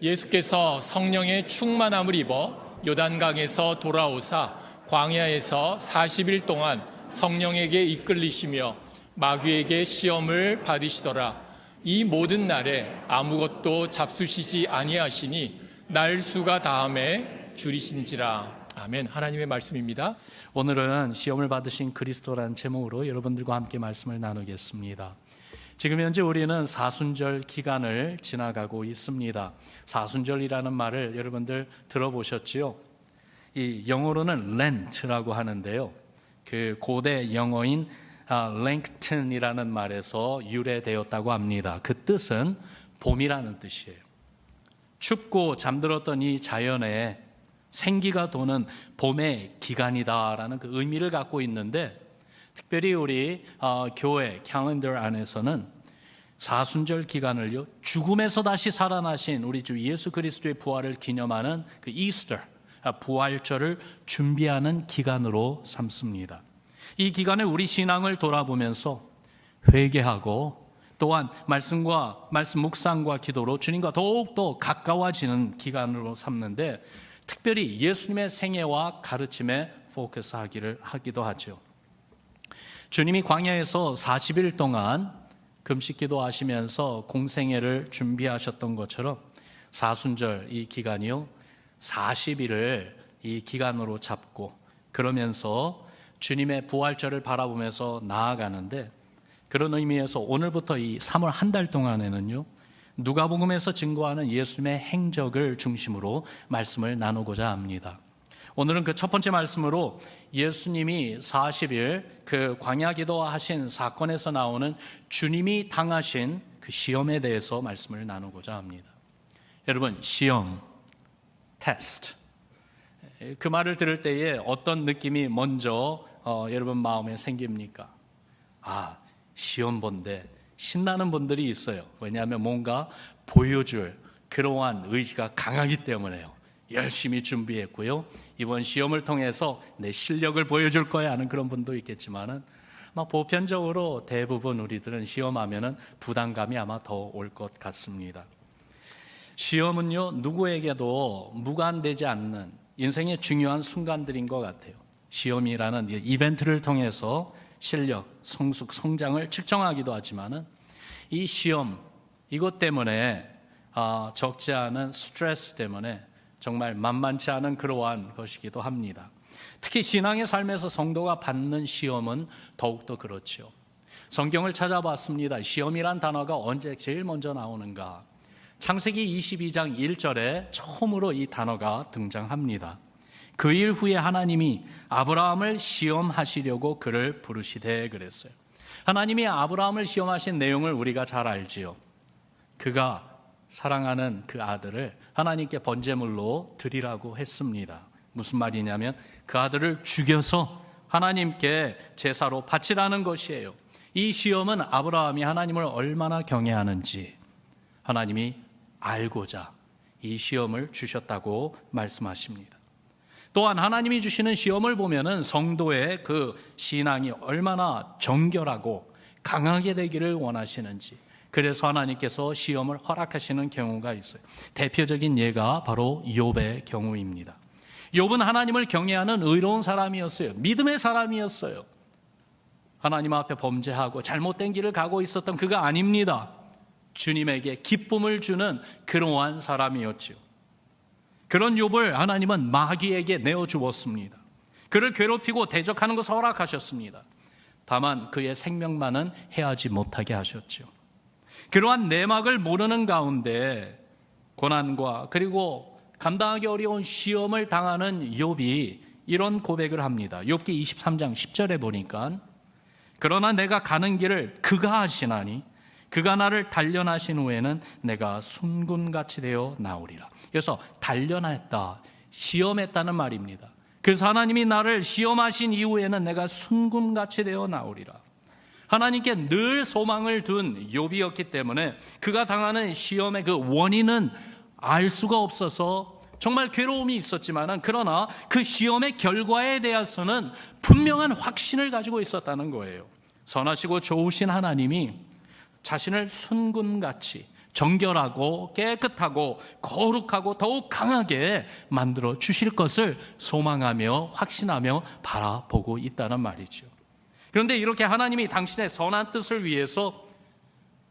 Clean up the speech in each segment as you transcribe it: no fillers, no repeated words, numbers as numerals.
예수께서 성령의 충만함을 입어 요단강에서 돌아오사 광야에서 40일 동안 성령에게 이끌리시며 마귀에게 시험을 받으시더라. 이 모든 날에 아무것도 잡수시지 아니하시니 날수가 다함에 줄이신지라. 아멘. 하나님의 말씀입니다. 오늘은 시험을 받으신 그리스도라는 제목으로 여러분들과 함께 말씀을 나누겠습니다. 지금 현재 우리는 사순절 기간을 지나가고 있습니다. 사순절이라는 말을 여러분들 들어보셨지요? 이 영어로는 Lent라고 하는데요. 그 고대 영어인 Lengthen이라는 말에서 유래되었다고 합니다. 그 뜻은 봄이라는 뜻이에요. 춥고 잠들었던 이 자연에 생기가 도는 봄의 기간이다라는 그 의미를 갖고 있는데, 특별히 우리 교회 캘린더 안에서는 사순절 기간을요, 죽음에서 다시 살아나신 우리 주 예수 그리스도의 부활을 기념하는 그 이스터, 부활절을 준비하는 기간으로 삼습니다. 이 기간에 우리 신앙을 돌아보면서 회개하고 또한 말씀 묵상과 기도로 주님과 더욱더 가까워지는 기간으로 삼는데, 특별히 예수님의 생애와 가르침에 포커스하기도 하죠. 주님이 광야에서 40일 동안 금식 기도하시면서 공생애를 준비하셨던 것처럼 사순절 이 기간이요, 40일을 이 기간으로 잡고 그러면서 주님의 부활절을 바라보면서 나아가는데, 그런 의미에서 오늘부터 이 3월 한 달 동안에는요, 누가복음에서 증거하는 예수님의 행적을 중심으로 말씀을 나누고자 합니다. 오늘은 그 첫 번째 말씀으로 예수님이 40일 그 광야 기도하신 사건에서 나오는 주님이 당하신 그 시험에 대해서 말씀을 나누고자 합니다. 여러분, 시험, 테스트, 그 말을 들을 때에 어떤 느낌이 먼저 여러분 마음에 생깁니까? 시험 본데 신나는 분들이 있어요. 왜냐하면 뭔가 보여줄 그러한 의지가 강하기 때문에요. 열심히 준비했고요, 이번 시험을 통해서 내 실력을 보여줄 거야 하는 그런 분도 있겠지만은 보편적으로 대부분 우리들은 시험하면은 부담감이 아마 더 올 것 같습니다. 시험은요, 누구에게도 무관되지 않는 인생의 중요한 순간들인 것 같아요. 시험이라는 이벤트를 통해서 실력, 성숙, 성장을 측정하기도 하지만은 이 시험, 이것 때문에 적지 않은 스트레스 때문에 정말 만만치 않은 그러한 것이기도 합니다. 특히 신앙의 삶에서 성도가 받는 시험은 더욱더 그렇죠. 성경을 찾아봤습니다. 시험이란 단어가 언제 제일 먼저 나오는가? 창세기 22장 1절에 처음으로 이 단어가 등장합니다. 그 일 후에 하나님이 아브라함을 시험하시려고 그를 부르시되 그랬어요. 하나님이 아브라함을 시험하신 내용을 우리가 잘 알지요. 그가 사랑하는 그 아들을 하나님께 번제물로 드리라고 했습니다. 무슨 말이냐면 그 아들을 죽여서 하나님께 제사로 바치라는 것이에요. 이 시험은 아브라함이 하나님을 얼마나 경외하는지 하나님이 알고자 이 시험을 주셨다고 말씀하십니다. 또한 하나님이 주시는 시험을 보면은 성도의 그 신앙이 얼마나 정결하고 강하게 되기를 원하시는지, 그래서 하나님께서 시험을 허락하시는 경우가 있어요. 대표적인 예가 바로 욥의 경우입니다. 욥은 하나님을 경외하는 의로운 사람이었어요. 믿음의 사람이었어요. 하나님 앞에 범죄하고 잘못된 길을 가고 있었던 그가 아닙니다. 주님에게 기쁨을 주는 그러한 사람이었죠. 그런 욥을 하나님은 마귀에게 내어주었습니다. 그를 괴롭히고 대적하는 것을 허락하셨습니다. 다만 그의 생명만은 해하지 못하게 하셨죠. 그러한 내막을 모르는 가운데 고난과 그리고 감당하기 어려운 시험을 당하는 욥이 이런 고백을 합니다. 욥기 23장 10절에 보니까 그러나 내가 가는 길을 그가 하시나니 그가 나를 단련하신 후에는 내가 순금같이 되어 나오리라. 그래서 단련했다, 시험했다는 말입니다. 그래서 하나님이 나를 시험하신 이후에는 내가 순금같이 되어 나오리라. 하나님께 늘 소망을 둔 욥이었기 때문에 그가 당하는 시험의 그 원인은 알 수가 없어서 정말 괴로움이 있었지만, 그러나 그 시험의 결과에 대해서는 분명한 확신을 가지고 있었다는 거예요. 선하시고 좋으신 하나님이 자신을 순금같이 정결하고 깨끗하고 거룩하고 더욱 강하게 만들어 주실 것을 소망하며 확신하며 바라보고 있다는 말이죠. 그런데 이렇게 하나님이 당신의 선한 뜻을 위해서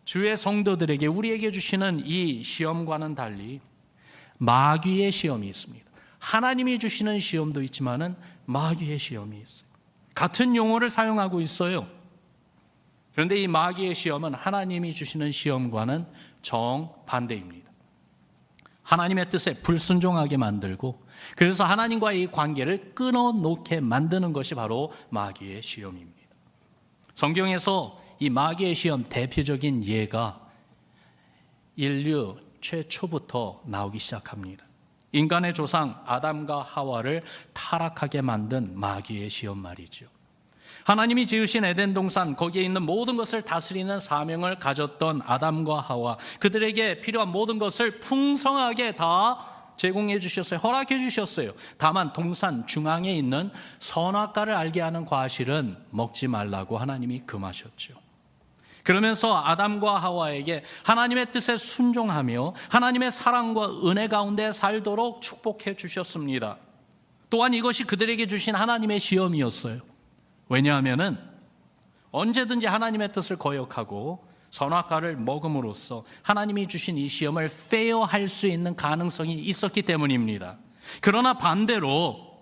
주의 성도들에게 우리에게 주시는 이 시험과는 달리 마귀의 시험이 있습니다. 하나님이 주시는 시험도 있지만은 마귀의 시험이 있어요. 같은 용어를 사용하고 있어요. 그런데 이 마귀의 시험은 하나님이 주시는 시험과는 정반대입니다. 하나님의 뜻에 불순종하게 만들고 그래서 하나님과의 이 관계를 끊어놓게 만드는 것이 바로 마귀의 시험입니다. 성경에서 이 마귀의 시험 대표적인 예가 인류 최초부터 나오기 시작합니다. 인간의 조상 아담과 하와를 타락하게 만든 마귀의 시험 말이죠. 하나님이 지으신 에덴 동산 거기에 있는 모든 것을 다스리는 사명을 가졌던 아담과 하와, 그들에게 필요한 모든 것을 풍성하게 다 제공해 주셨어요. 허락해 주셨어요. 다만 동산 중앙에 있는 선악과를 알게 하는 과실은 먹지 말라고 하나님이 금하셨죠. 그러면서 아담과 하와에게 하나님의 뜻에 순종하며 하나님의 사랑과 은혜 가운데 살도록 축복해 주셨습니다. 또한 이것이 그들에게 주신 하나님의 시험이었어요. 왜냐하면은 언제든지 하나님의 뜻을 거역하고 선악과를 먹음으로써 하나님이 주신 이 시험을 페어할 수 있는 가능성이 있었기 때문입니다. 그러나 반대로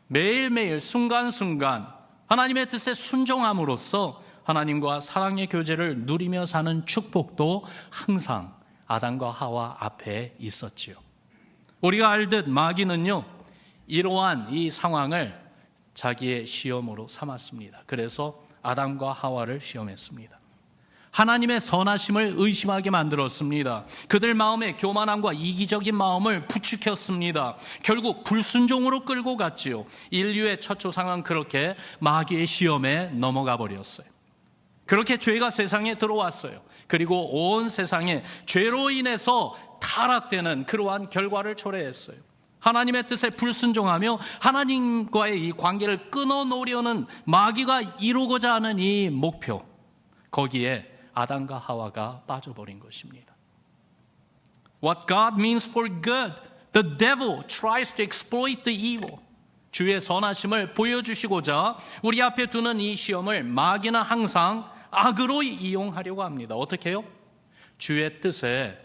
매일매일 순간순간 하나님의 뜻에 순종함으로써 하나님과 사랑의 교제를 누리며 사는 축복도 항상 아담과 하와 앞에 있었지요. 우리가 알듯 마귀는요, 이러한 이 상황을 자기의 시험으로 삼았습니다. 그래서 아담과 하와를 시험했습니다. 하나님의 선하심을 의심하게 만들었습니다. 그들 마음에 교만함과 이기적인 마음을 부추겼습니다. 결국 불순종으로 끌고 갔지요. 인류의 첫 조상은 그렇게 마귀의 시험에 넘어가 버렸어요. 그렇게 죄가 세상에 들어왔어요. 그리고 온 세상에 죄로 인해서 타락되는 그러한 결과를 초래했어요. 하나님의 뜻에 불순종하며 하나님과의 이 관계를 끊어놓으려는 마귀가 이루고자 하는 이 목표, 거기에 아담과 하와가 빠져버린 것입니다. What God means for good, the devil tries to exploit the evil. 주의 선하심을 보여주시고자 우리 앞에 두는 이 시험을 마귀는 항상 악으로 이용하려고 합니다. 어떻게 해요? 주의 뜻에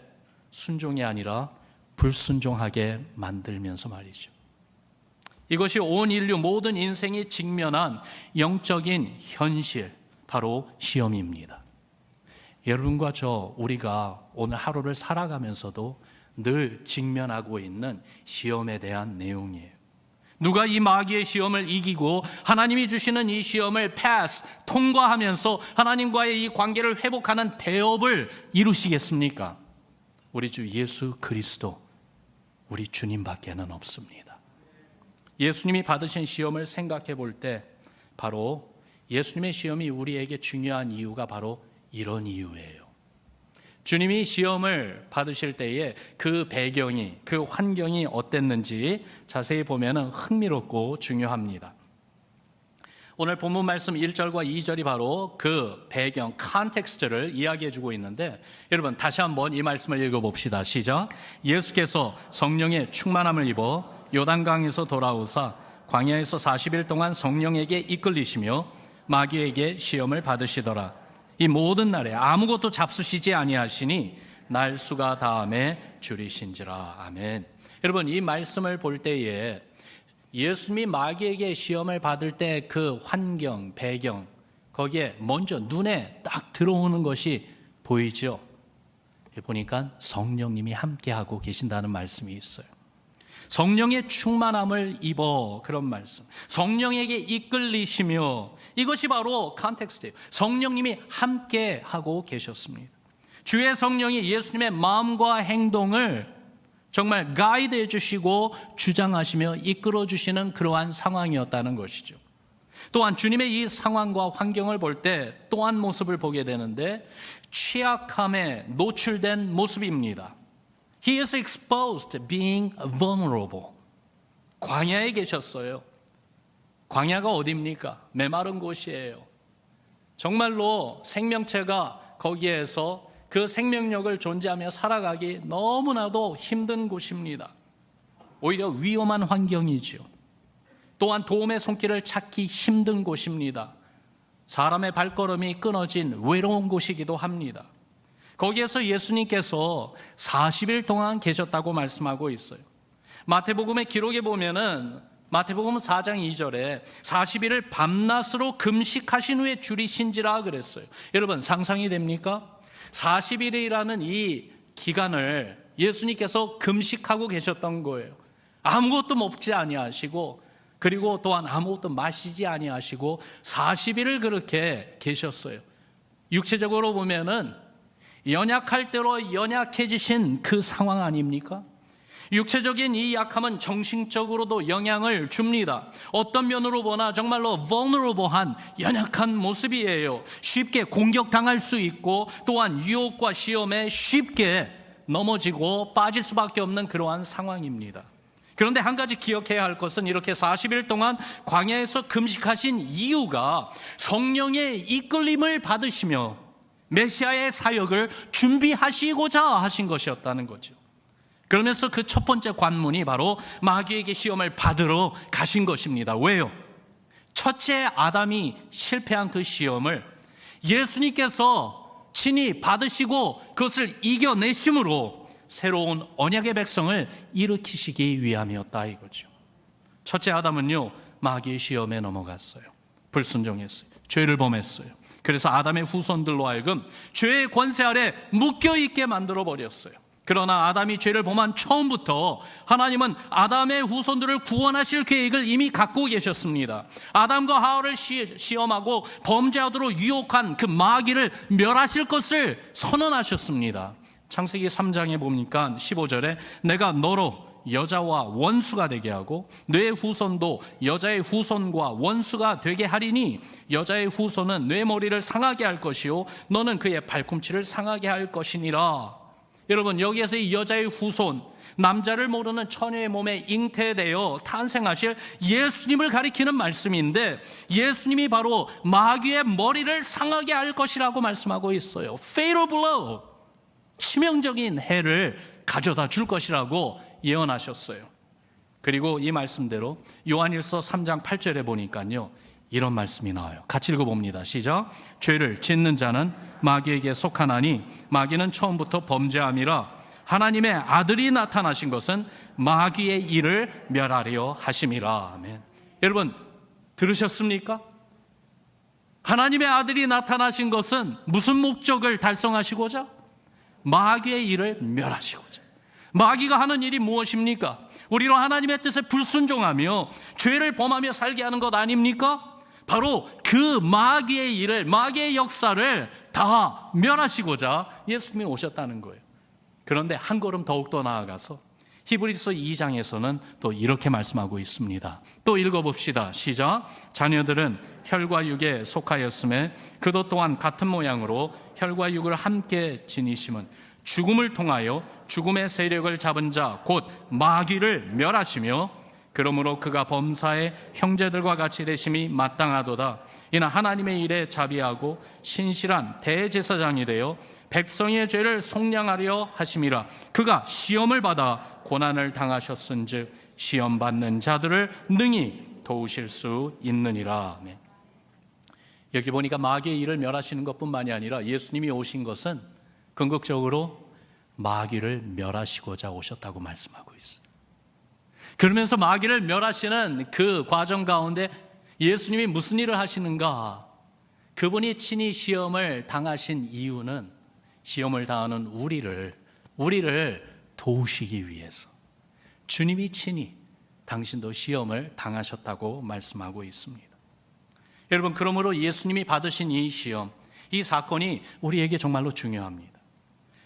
순종이 아니라 불순종하게 만들면서 말이죠. 이것이 온 인류 모든 인생이 직면한 영적인 현실, 바로 시험입니다. 여러분과 우리가 오늘 하루를 살아가면서도 늘 직면하고 있는 시험에 대한 내용이에요. 누가 이 마귀의 시험을 이기고 하나님이 주시는 이 시험을 통과하면서 하나님과의 이 관계를 회복하는 대업을 이루시겠습니까? 우리 주 예수 그리스도, 우리 주님밖에는 없습니다. 예수님이 받으신 시험을 생각해 볼 때 바로 예수님의 시험이 우리에게 중요한 이유가 바로 이런 이유예요. 주님이 시험을 받으실 때에 그 배경이, 그 환경이 어땠는지 자세히 보면 흥미롭고 중요합니다. 오늘 본문 말씀 1절과 2절이 바로 그 배경, 컨텍스트를 이야기해 주고 있는데, 여러분 다시 한번 이 말씀을 읽어봅시다. 시작. 예수께서 성령의 충만함을 입어 요단강에서 돌아오사 광야에서 40일 동안 성령에게 이끌리시며 마귀에게 시험을 받으시더라. 이 모든 날에 아무것도 잡수시지 아니하시니 날수가 다함에 줄이신지라. 아멘. 여러분, 이 말씀을 볼 때에 예수님이 마귀에게 시험을 받을 때 그 환경, 배경, 거기에 먼저 눈에 딱 들어오는 것이 보이죠. 보니까 성령님이 함께하고 계신다는 말씀이 있어요. 성령의 충만함을 입어, 그런 말씀. 성령에게 이끌리시며, 이것이 바로 컨텍스트예요. 성령님이 함께하고 계셨습니다. 주의 성령이 예수님의 마음과 행동을 정말 가이드해 주시고 주장하시며 이끌어 주시는 그러한 상황이었다는 것이죠. 또한 주님의 이 상황과 환경을 볼 때 또 한 모습을 보게 되는데, 취약함에 노출된 모습입니다. He is exposed, being vulnerable. 광야에 계셨어요. 광야가 어디입니까? 메마른 곳이에요. 정말로 생명체가 거기에서 그 생명력을 존재하며 살아가기 너무나도 힘든 곳입니다. 오히려 위험한 환경이지요. 또한 도움의 손길을 찾기 힘든 곳입니다. 사람의 발걸음이 끊어진 외로운 곳이기도 합니다. 거기에서 예수님께서 40일 동안 계셨다고 말씀하고 있어요. 마태복음의 기록에 보면은 마태복음 4장 2절에 40일을 밤낮으로 금식하신 후에 줄이신지라 그랬어요. 여러분 상상이 됩니까? 40일이라는 이 기간을 예수님께서 금식하고 계셨던 거예요. 아무것도 먹지 아니하시고 그리고 또한 아무것도 마시지 아니하시고 40일을 그렇게 계셨어요. 육체적으로 보면은 연약할 대로 연약해지신 그 상황 아닙니까? 육체적인 이 약함은 정신적으로도 영향을 줍니다. 어떤 면으로 보나 정말로 vulnerable한 연약한 모습이에요. 쉽게 공격당할 수 있고 또한 유혹과 시험에 쉽게 넘어지고 빠질 수밖에 없는 그러한 상황입니다. 그런데 한 가지 기억해야 할 것은 이렇게 40일 동안 광야에서 금식하신 이유가 성령의 이끌림을 받으시며 메시아의 사역을 준비하시고자 하신 것이었다는 거죠. 그러면서 그 첫 번째 관문이 바로 마귀에게 시험을 받으러 가신 것입니다. 왜요? 첫째 아담이 실패한 그 시험을 예수님께서 친히 받으시고 그것을 이겨내심으로 새로운 언약의 백성을 일으키시기 위함이었다 이거죠. 첫째 아담은요, 마귀의 시험에 넘어갔어요. 불순종했어요. 죄를 범했어요. 그래서 아담의 후손들로 하여금 죄의 권세 아래 묶여있게 만들어버렸어요. 그러나 아담이 죄를 범한 처음부터 하나님은 아담의 후손들을 구원하실 계획을 이미 갖고 계셨습니다. 아담과 하와를 시험하고 범죄하도록 유혹한 그 마귀를 멸하실 것을 선언하셨습니다. 창세기 3장에 보니까 15절에 내가 너로 여자와 원수가 되게 하고 뇌 후손도 여자의 후손과 원수가 되게 하리니 여자의 후손은 뇌 머리를 상하게 할 것이요 너는 그의 발꿈치를 상하게 할 것이니라. 여러분 여기에서 이 여자의 후손, 남자를 모르는 처녀의 몸에 잉태되어 탄생하실 예수님을 가리키는 말씀인데 예수님이 바로 마귀의 머리를 상하게 할 것이라고 말씀하고 있어요. Fatal blow, 치명적인 해를 가져다 줄 것이라고 예언하셨어요. 그리고 이 말씀대로 요한일서 3장 8절에 보니까요 이런 말씀이 나와요. 같이 읽어봅니다. 시작. 죄를 짓는 자는 마귀에게 속하나니 마귀는 처음부터 범죄함이라 하나님의 아들이 나타나신 것은 마귀의 일을 멸하려 하심이라. 아멘. 여러분 들으셨습니까? 하나님의 아들이 나타나신 것은 무슨 목적을 달성하시고자? 마귀의 일을 멸하시고자. 마귀가 하는 일이 무엇입니까? 우리로 하나님의 뜻에 불순종하며 죄를 범하며 살게 하는 것 아닙니까? 바로 그 마귀의 일을, 마귀의 역사를 다 멸하시고자 예수님이 오셨다는 거예요. 그런데 한 걸음 더욱더 나아가서 히브리서 2장에서는 또 이렇게 말씀하고 있습니다. 또 읽어봅시다. 시작. 자녀들은 혈과 육에 속하였음에 그도 또한 같은 모양으로 혈과 육을 함께 지니심은 죽음을 통하여 죽음의 세력을 잡은 자 곧 마귀를 멸하시며 그러므로 그가 범사의 형제들과 같이 되심이 마땅하도다. 이는 하나님의 일에 자비하고 신실한 대제사장이 되어 백성의 죄를 속량하려 하심이라. 그가 시험을 받아 고난을 당하셨은즉 시험 받는 자들을 능히 도우실 수 있느니라. 아멘. 여기 보니까 마귀의 일을 멸하시는 것뿐만이 아니라 예수님이 오신 것은 궁극적으로 마귀를 멸하시고자 오셨다고 말씀하고 있어요. 그러면서 마귀를 멸하시는 그 과정 가운데 예수님이 무슨 일을 하시는가? 그분이 친히 시험을 당하신 이유는 시험을 당하는 우리를 도우시기 위해서 주님이 친히 당신도 시험을 당하셨다고 말씀하고 있습니다. 여러분 그러므로 예수님이 받으신 이 시험, 이 사건이 우리에게 정말로 중요합니다.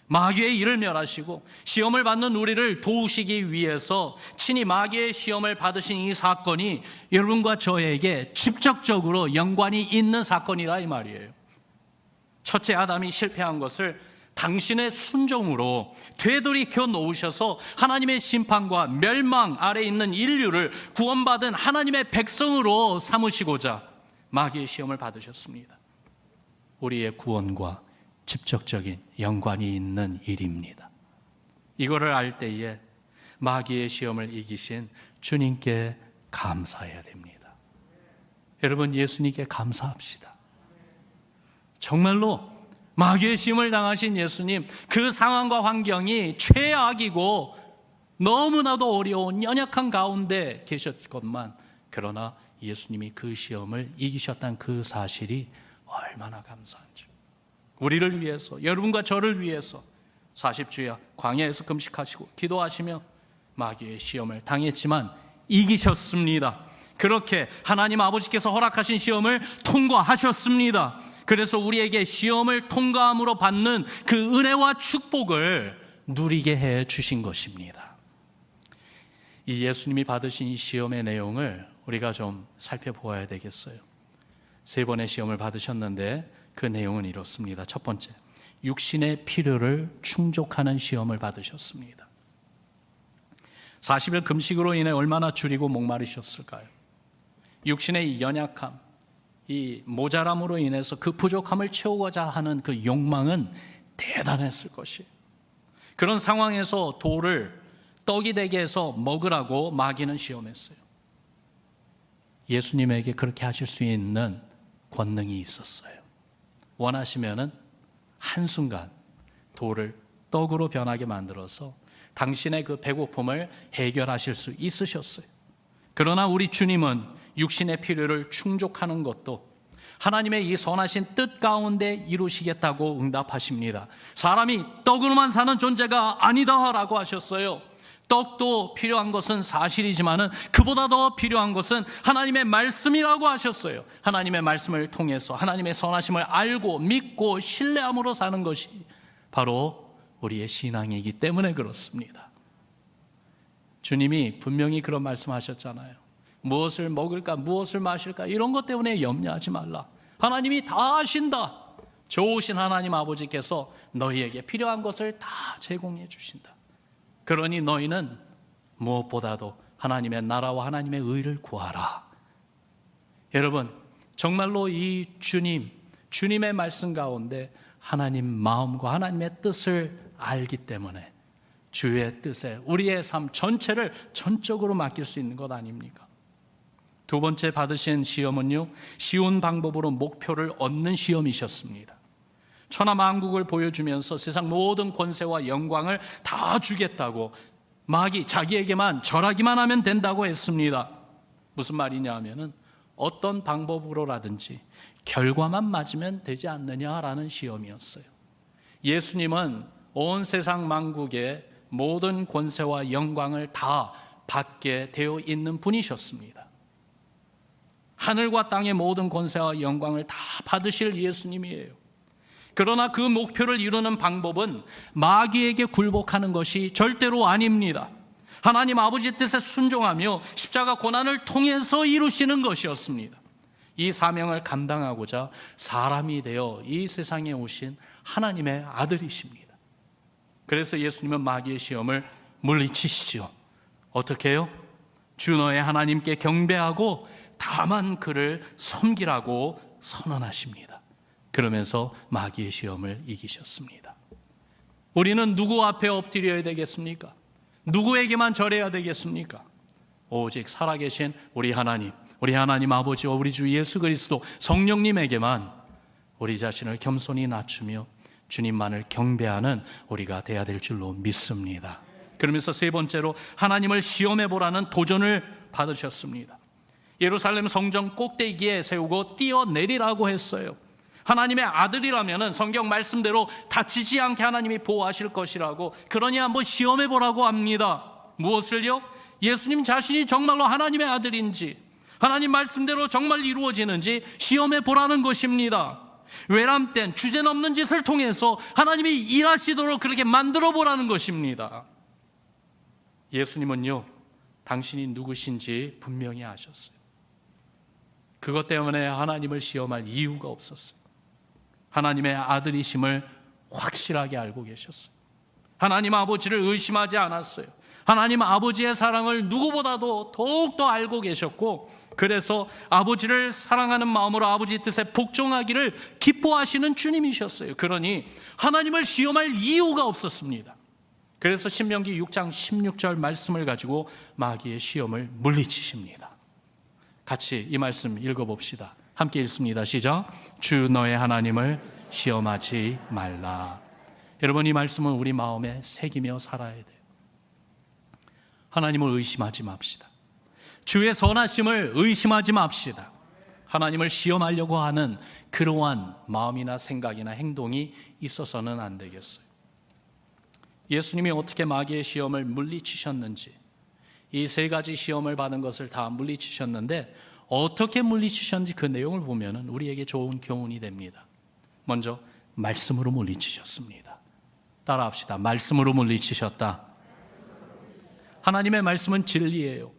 마귀의 일을 멸하시고 시험을 받는 우리를 도우시기 위해서 친히 마귀의 시험을 받으신 이 사건이 여러분과 저에게 직접적으로 연관이 있는 사건이라 이 말이에요. 첫째 아담이 실패한 것을 당신의 순종으로 되돌이켜 놓으셔서 하나님의 심판과 멸망 아래 있는 인류를 구원받은 하나님의 백성으로 삼으시고자 마귀의 시험을 받으셨습니다. 우리의 구원과 직접적인 연관이 있는 일입니다. 이거를 알 때에 마귀의 시험을 이기신 주님께 감사해야 됩니다. 여러분, 예수님께 감사합시다. 정말로 마귀의 시험을 당하신 예수님, 그 상황과 환경이 최악이고 너무나도 어려운 연약한 가운데 계셨건만, 그러나 예수님이 그 시험을 이기셨다는 그 사실이 얼마나 감사한지. 우리를 위해서, 여러분과 저를 위해서 40주야 광야에서 금식하시고 기도하시며 마귀의 시험을 당했지만 이기셨습니다. 그렇게 하나님 아버지께서 허락하신 시험을 통과하셨습니다. 그래서 우리에게 시험을 통과함으로 받는 그 은혜와 축복을 누리게 해 주신 것입니다. 이 예수님이 받으신 이 시험의 내용을 우리가 좀 살펴보아야 되겠어요. 3번의 시험을 받으셨는데 그 내용은 이렇습니다. 첫 번째, 육신의 필요를 충족하는 시험을 받으셨습니다. 40일 금식으로 인해 얼마나 줄이고 목마르셨을까요? 육신의 이 연약함, 이 모자람으로 인해서 그 부족함을 채우고자 하는 그 욕망은 대단했을 것이에요. 그런 상황에서 돌을 떡이 되게 해서 먹으라고 마귀는 시험했어요. 예수님에게 그렇게 하실 수 있는 권능이 있었어요. 원하시면은 한순간 돌을 떡으로 변하게 만들어서 당신의 그 배고픔을 해결하실 수 있으셨어요. 그러나 우리 주님은 육신의 필요를 충족하는 것도 하나님의 이 선하신 뜻 가운데 이루시겠다고 응답하십니다. 사람이 떡으로만 사는 존재가 아니다라고 하셨어요. 떡도 필요한 것은 사실이지만은 그보다 더 필요한 것은 하나님의 말씀이라고 하셨어요. 하나님의 말씀을 통해서 하나님의 선하심을 알고 믿고 신뢰함으로 사는 것이 바로 우리의 신앙이기 때문에 그렇습니다. 주님이 분명히 그런 말씀하셨잖아요. 무엇을 먹을까, 무엇을 마실까 이런 것 때문에 염려하지 말라. 하나님이 다 아신다. 좋으신 하나님 아버지께서 너희에게 필요한 것을 다 제공해 주신다. 그러니 너희는 무엇보다도 하나님의 나라와 하나님의 의를 구하라. 여러분, 정말로 이 주님의 말씀 가운데 하나님 마음과 하나님의 뜻을 알기 때문에 주의 뜻에 우리의 삶 전체를 전적으로 맡길 수 있는 것 아닙니까? 두 번째 받으신 시험은요, 쉬운 방법으로 목표를 얻는 시험이셨습니다. 천하만국을 보여주면서 세상 모든 권세와 영광을 다 주겠다고 마귀 자기에게만 절하기만 하면 된다고 했습니다. 무슨 말이냐 하면은 어떤 방법으로라든지 결과만 맞으면 되지 않느냐라는 시험이었어요. 예수님은 온 세상 만국의 모든 권세와 영광을 다 받게 되어 있는 분이셨습니다. 하늘과 땅의 모든 권세와 영광을 다 받으실 예수님이에요. 그러나 그 목표를 이루는 방법은 마귀에게 굴복하는 것이 절대로 아닙니다. 하나님 아버지 뜻에 순종하며 십자가 고난을 통해서 이루시는 것이었습니다. 이 사명을 감당하고자 사람이 되어 이 세상에 오신 하나님의 아들이십니다. 그래서 예수님은 마귀의 시험을 물리치시죠. 어떻게 해요? 주 너의 하나님께 경배하고 다만 그를 섬기라고 선언하십니다. 그러면서 마귀의 시험을 이기셨습니다. 우리는 누구 앞에 엎드려야 되겠습니까? 누구에게만 절해야 되겠습니까? 오직 살아계신 우리 하나님 아버지와 우리 주 예수 그리스도 성령님에게만 우리 자신을 겸손히 낮추며 주님만을 경배하는 우리가 돼야 될 줄로 믿습니다. 그러면서 세 번째로 하나님을 시험해 보라는 도전을 받으셨습니다. 예루살렘 성전 꼭대기에 세우고 뛰어내리라고 했어요. 하나님의 아들이라면 성경 말씀대로 다치지 않게 하나님이 보호하실 것이라고, 그러니 한번 시험해 보라고 합니다. 무엇을요? 예수님 자신이 정말로 하나님의 아들인지, 하나님 말씀대로 정말 이루어지는지 시험해 보라는 것입니다. 외람된 주제넘는 짓을 통해서 하나님이 일하시도록 그렇게 만들어 보라는 것입니다. 예수님은요, 당신이 누구신지 분명히 아셨어요. 그것 때문에 하나님을 시험할 이유가 없었어요. 하나님의 아들이심을 확실하게 알고 계셨어요. 하나님 아버지를 의심하지 않았어요. 하나님 아버지의 사랑을 누구보다도 더욱더 알고 계셨고, 그래서 아버지를 사랑하는 마음으로 아버지 뜻에 복종하기를 기뻐하시는 주님이셨어요. 그러니 하나님을 시험할 이유가 없었습니다. 그래서 신명기 6장 16절 말씀을 가지고 마귀의 시험을 물리치십니다. 같이 이 말씀 읽어봅시다. 함께 읽습니다. 시작. 주 너의 하나님을 시험하지 말라. 여러분, 이 말씀은 우리 마음에 새기며 살아야 돼요. 하나님을 의심하지 맙시다. 주의 선하심을 의심하지 맙시다. 하나님을 시험하려고 하는 그러한 마음이나 생각이나 행동이 있어서는 안 되겠어요. 예수님이 어떻게 마귀의 시험을 물리치셨는지, 이 세 가지 시험을 받은 것을 다 물리치셨는데 어떻게 물리치셨는지 그 내용을 보면 우리에게 좋은 교훈이 됩니다. 먼저 말씀으로 물리치셨습니다. 따라합시다. 말씀으로 물리치셨다. 하나님의 말씀은 진리예요.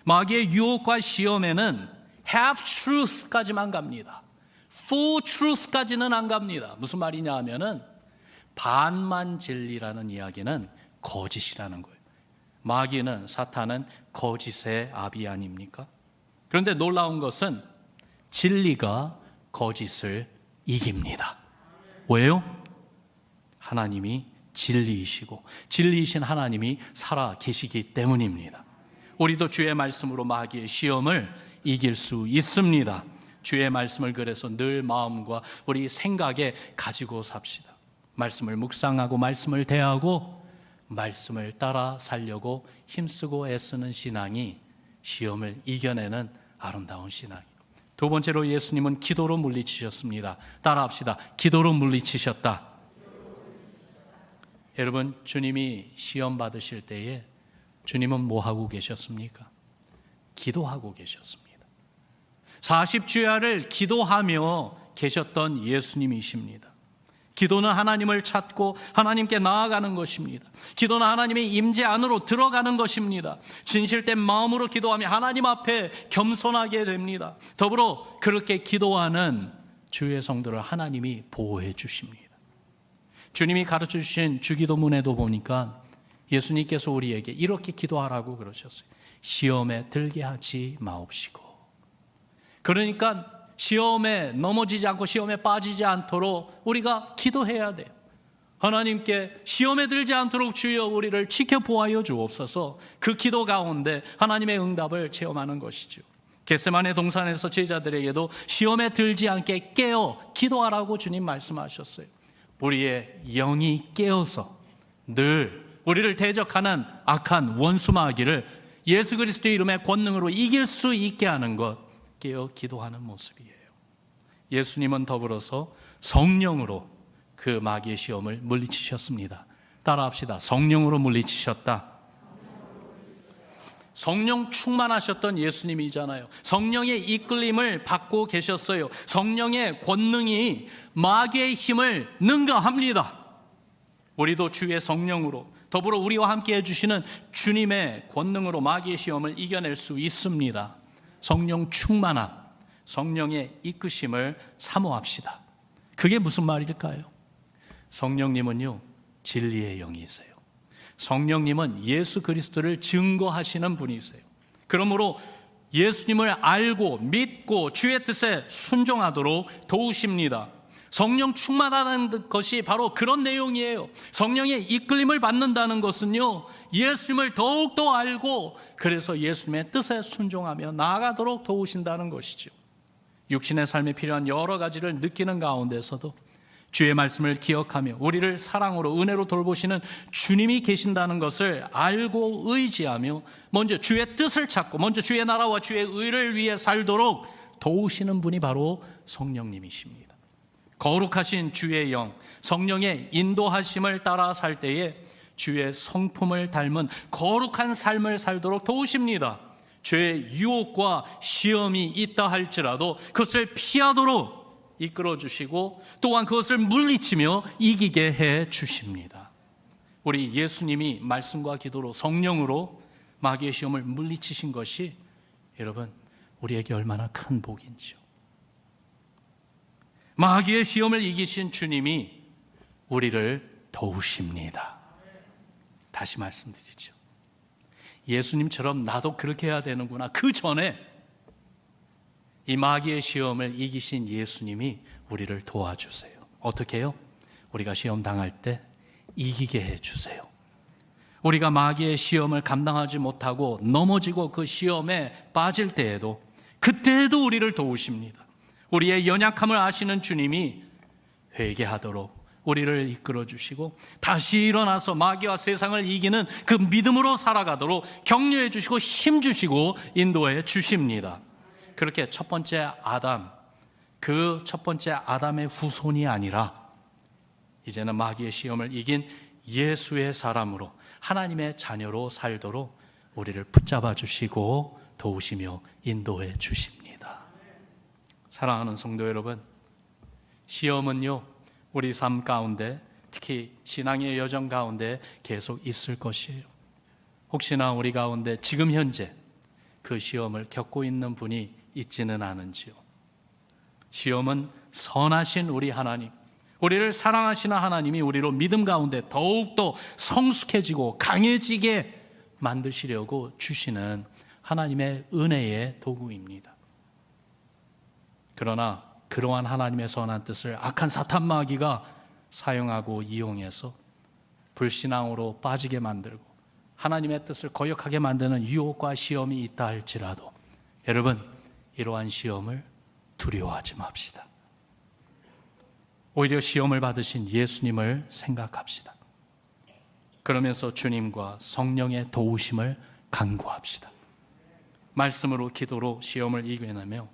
마귀의 유혹과 시험에는 half truth까지만 갑니다. full truth까지는 안 갑니다. 무슨 말이냐 하면은 반만 진리라는 이야기는 거짓이라는 거예요. 마귀는, 사탄은 거짓의 아비 아닙니까? 그런데 놀라운 것은 진리가 거짓을 이깁니다. 왜요? 하나님이 진리이시고 진리이신 하나님이 살아 계시기 때문입니다. 우리도 주의 말씀으로 마귀의 시험을 이길 수 있습니다. 주의 말씀을 그래서 늘 마음과 우리 생각에 가지고 삽시다. 말씀을 묵상하고 말씀을 대하고 말씀을 따라 살려고 힘쓰고 애쓰는 신앙이 시험을 이겨내는 아름다운 신앙이에요. 두 번째로 예수님은 기도로 물리치셨습니다. 따라합시다. 기도로 물리치셨다. 여러분, 주님이 시험 받으실 때에 주님은 뭐 하고 계셨습니까? 기도하고 계셨습니다. 40주야를 기도하며 계셨던 예수님이십니다. 기도는 하나님을 찾고 하나님께 나아가는 것입니다. 기도는 하나님의 임재 안으로 들어가는 것입니다. 진실된 마음으로 기도하며 하나님 앞에 겸손하게 됩니다. 더불어 그렇게 기도하는 주의 성도를 하나님이 보호해 주십니다. 주님이 가르쳐 주신 주기도문에도 보니까 예수님께서 우리에게 이렇게 기도하라고 그러셨어요. 시험에 들게 하지 마옵시고. 그러니까 시험에 넘어지지 않고 시험에 빠지지 않도록 우리가 기도해야 돼요. 하나님께 시험에 들지 않도록 주여 우리를 지켜보아여 주옵소서. 그 기도 가운데 하나님의 응답을 체험하는 것이죠. 겟세마네 동산에서 제자들에게도 시험에 들지 않게 깨어 기도하라고 주님 말씀하셨어요. 우리의 영이 깨어서 늘 우리를 대적하는 악한 원수 마귀를 예수 그리스도의 이름의 권능으로 이길 수 있게 하는 것, 깨어 기도하는 모습이에요. 예수님은 더불어서 성령으로 그 마귀의 시험을 물리치셨습니다. 따라합시다. 성령으로 물리치셨다. 성령 충만하셨던 예수님이잖아요. 성령의 이끌림을 받고 계셨어요. 성령의 권능이 마귀의 힘을 능가합니다. 우리도 주의 성령으로 더불어 우리와 함께 해주시는 주님의 권능으로 마귀의 시험을 이겨낼 수 있습니다. 성령 충만함, 성령의 이끄심을 사모합시다. 그게 무슨 말일까요? 성령님은요, 진리의 영이세요. 성령님은 예수 그리스도를 증거하시는 분이세요. 그러므로 예수님을 알고 믿고 주의 뜻에 순종하도록 도우십니다. 성령 충만하다는 것이 바로 그런 내용이에요. 성령의 이끌림을 받는다는 것은요, 예수님을 더욱더 알고 그래서 예수님의 뜻에 순종하며 나아가도록 도우신다는 것이죠. 육신의 삶에 필요한 여러 가지를 느끼는 가운데서도 주의 말씀을 기억하며 우리를 사랑으로 은혜로 돌보시는 주님이 계신다는 것을 알고 의지하며 먼저 주의 뜻을 찾고 먼저 주의 나라와 주의 의를 위해 살도록 도우시는 분이 바로 성령님이십니다. 거룩하신 주의 영, 성령의 인도하심을 따라 살 때에 주의 성품을 닮은 거룩한 삶을 살도록 도우십니다. 죄의 유혹과 시험이 있다 할지라도 그것을 피하도록 이끌어 주시고 또한 그것을 물리치며 이기게 해 주십니다. 우리 예수님이 말씀과 기도로 성령으로 마귀의 시험을 물리치신 것이 여러분 우리에게 얼마나 큰 복인지요. 마귀의 시험을 이기신 주님이 우리를 도우십니다. 다시 말씀드리죠. 예수님처럼 나도 그렇게 해야 되는구나. 그 전에 이 마귀의 시험을 이기신 예수님이 우리를 도와주세요. 어떻게 해요? 우리가 시험 당할 때 이기게 해주세요. 우리가 마귀의 시험을 감당하지 못하고 넘어지고 그 시험에 빠질 때에도, 그때에도 우리를 도우십니다. 우리의 연약함을 아시는 주님이 회개하도록 우리를 이끌어 주시고 다시 일어나서 마귀와 세상을 이기는 그 믿음으로 살아가도록 격려해 주시고 힘 주시고 인도해 주십니다. 그렇게 첫 번째 아담, 그 첫 번째 아담의 후손이 아니라 이제는 마귀의 시험을 이긴 예수의 사람으로 하나님의 자녀로 살도록 우리를 붙잡아 주시고 도우시며 인도해 주십니다. 사랑하는 성도 여러분, 시험은요, 우리 삶 가운데, 특히 신앙의 여정 가운데 계속 있을 것이에요. 혹시나 우리 가운데 지금 현재 그 시험을 겪고 있는 분이 있지는 않은지요. 시험은 선하신 우리 하나님, 우리를 사랑하시는 하나님이 우리로 믿음 가운데 더욱더 성숙해지고 강해지게 만드시려고 주시는 하나님의 은혜의 도구입니다. 그러나 그러한 하나님의 선한 뜻을 악한 사탄 마귀가 사용하고 이용해서 불신앙으로 빠지게 만들고 하나님의 뜻을 거역하게 만드는 유혹과 시험이 있다 할지라도 여러분, 이러한 시험을 두려워하지 맙시다. 오히려 시험을 받으신 예수님을 생각합시다. 그러면서 주님과 성령의 도우심을 간구합시다. 말씀으로 기도로 시험을 이겨내며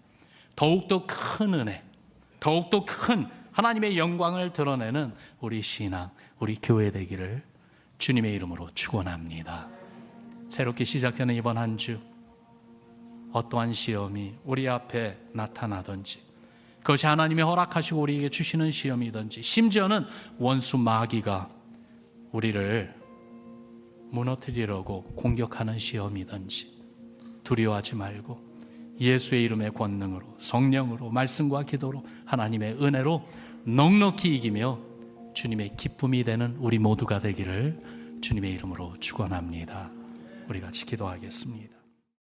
더욱더 큰 은혜, 더욱더 큰 하나님의 영광을 드러내는 우리 신앙, 우리 교회 되기를 주님의 이름으로 축원합니다. 새롭게 시작되는 이번 한 주, 어떠한 시험이 우리 앞에 나타나든지, 그것이 하나님이 허락하시고 우리에게 주시는 시험이든지, 심지어는 원수 마귀가 우리를 무너뜨리려고 공격하는 시험이든지 두려워하지 말고 예수의 이름의 권능으로, 성령으로, 말씀과 기도로, 하나님의 은혜로 넉넉히 이기며 주님의 기쁨이 되는 우리 모두가 되기를 주님의 이름으로 축원합니다. 우리 같이 기도하겠습니다.